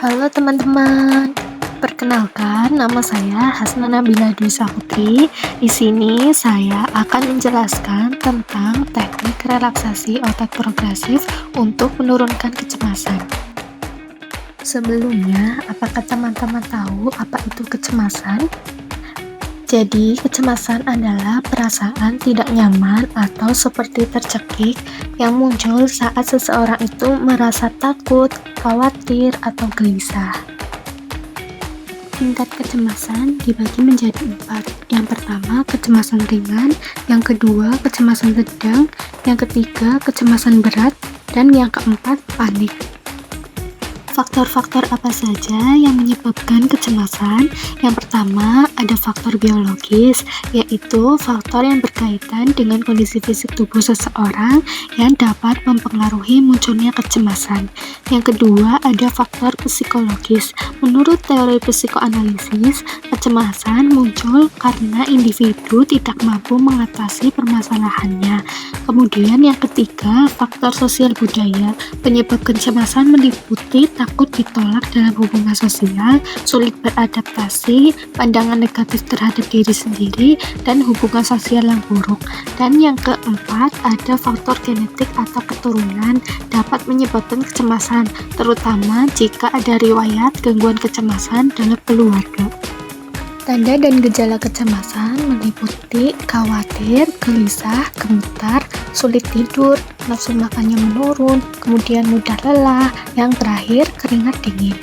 Halo teman-teman, perkenalkan nama saya Hasna Nabila Dwi Saputri. Di sini saya akan menjelaskan tentang teknik relaksasi otot progresif untuk menurunkan kecemasan. Sebelumnya, apakah teman-teman tahu apa itu kecemasan? Jadi, kecemasan adalah perasaan tidak nyaman atau seperti tercekik yang muncul saat seseorang itu merasa takut, khawatir, atau gelisah. Tingkat kecemasan dibagi menjadi 4. Yang pertama, kecemasan ringan. Yang kedua, kecemasan sedang. Yang ketiga, kecemasan berat. Dan yang keempat, panik. Faktor-faktor apa saja yang menyebabkan kecemasan? Yang pertama, ada faktor biologis, yaitu faktor yang berkaitan dengan kondisi fisik tubuh seseorang yang dapat mempengaruhi munculnya kecemasan. Yang kedua, ada faktor psikologis. Menurut teori psikoanalisis, kecemasan muncul karena individu tidak mampu mengatasi permasalahannya. Kemudian yang ketiga, faktor sosial budaya. Penyebab kecemasan meliputi takut ditolak dalam hubungan sosial, sulit beradaptasi, pandangan negatif terhadap diri sendiri, dan hubungan sosial yang buruk. Dan yang keempat, ada faktor genetik atau keturunan dapat menyebabkan kecemasan, terutama jika ada riwayat gangguan kecemasan dalam keluarga. Tanda dan gejala kecemasan meliputi khawatir, gelisah, gemetar, sulit tidur, nafsu makannya menurun, kemudian mudah lelah, yang terakhir keringat dingin.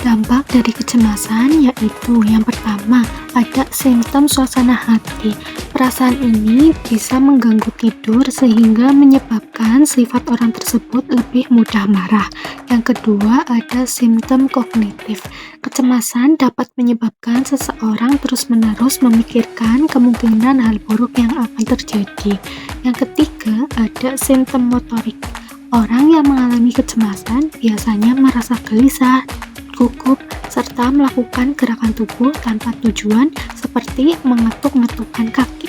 Dampak dari kecemasan yaitu yang pertama, ada simptom suasana hati. Perasaan ini bisa mengganggu tidur sehingga menyebabkan sifat orang tersebut lebih mudah marah. Yang kedua, ada simptom kognitif. Kecemasan dapat menyebabkan seseorang terus-menerus memikirkan kemungkinan hal buruk yang akan terjadi. Yang ketiga, ada simptom motorik. Orang yang mengalami kecemasan biasanya merasa gelisah, gugup, serta melakukan gerakan tubuh tanpa tujuan seperti mengetuk-ngetukkan kaki.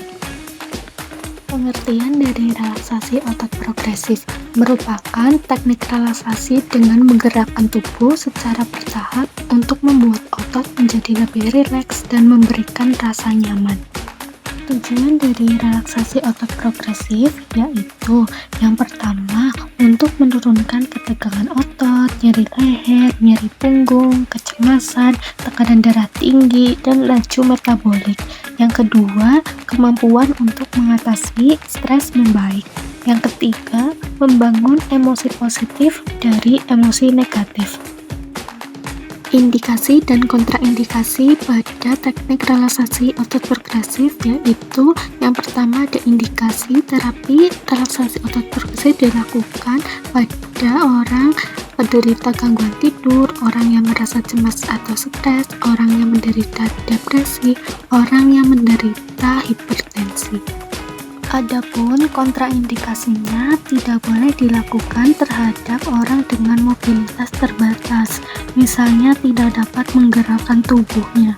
Pengertian dari relaksasi otot progresif merupakan teknik relaksasi dengan menggerakkan tubuh secara bertahap untuk membuat otot menjadi lebih rileks dan memberikan rasa nyaman. Tujuan dari relaksasi otot progresif yaitu yang pertama, untuk menurunkan ketegangan otot, nyeri leher, nyeri punggung, kecemasan, tekanan darah tinggi, dan laju metabolik. Yang kedua, kemampuan untuk mengatasi stres membaik. Yang ketiga, membangun emosi positif dari emosi negatif. Indikasi dan kontraindikasi pada teknik relaksasi otot progresif yaitu yang pertama, ada indikasi terapi relaksasi otot progresif dilakukan pada orang penderita gangguan tidur, orang yang merasa cemas atau stres, orang yang menderita depresi, orang yang menderita hipertensi. Adapun kontraindikasinya tidak boleh dilakukan terhadap orang dengan mobilitas terbatas, misalnya tidak dapat menggerakkan tubuhnya.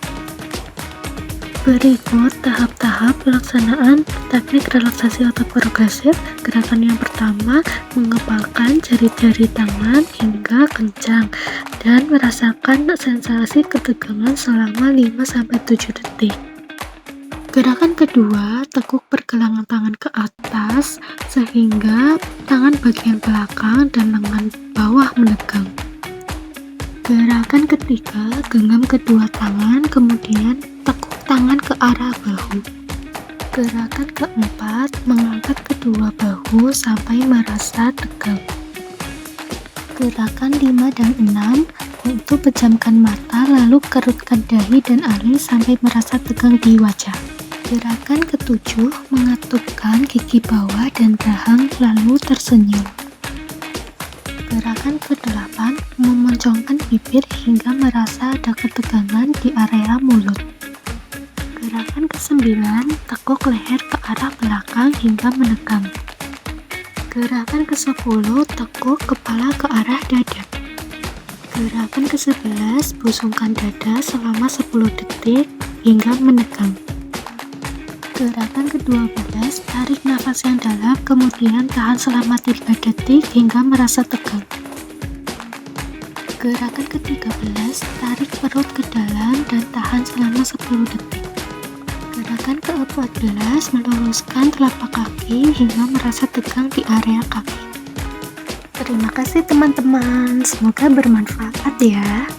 Berikut tahap-tahap pelaksanaan teknik relaksasi otot progresif. Gerakan yang pertama, mengepalkan jari-jari tangan hingga kencang dan merasakan sensasi ketegangan selama 5-7 detik. Gerakan kedua, tekuk pergelangan tangan ke atas sehingga tangan bagian belakang dan lengan bawah menegang. Gerakan ketiga, genggam kedua tangan kemudian tekuk tangan ke arah bahu. Gerakan keempat, mengangkat kedua bahu sampai merasa tegang. Gerakan 5 dan 6 yaitu pejamkan mata lalu kerutkan dahi dan alis sampai merasa tegang di wajah. Gerakan ketujuh, mengatupkan gigi bawah dan rahang lalu tersenyum. Gerakan ke-8, memoncongkan bibir hingga merasa ada ketegangan di area mulut. Gerakan ke-9, tekuk leher ke arah belakang hingga menegang. Gerakan ke-10, tekuk kepala ke arah dada. Gerakan ke-11, busungkan dada selama 10 detik hingga menegang. Gerakan ke-12, tarik nafas yang dalam kemudian tahan selama 3 detik hingga merasa tegang. Gerakan ke-13, tarik perut ke dalam dan tahan selama 10 detik. Gerakan ke-14, meluruskan telapak kaki hingga merasa tegang di area kaki. Terima kasih teman-teman, semoga bermanfaat ya.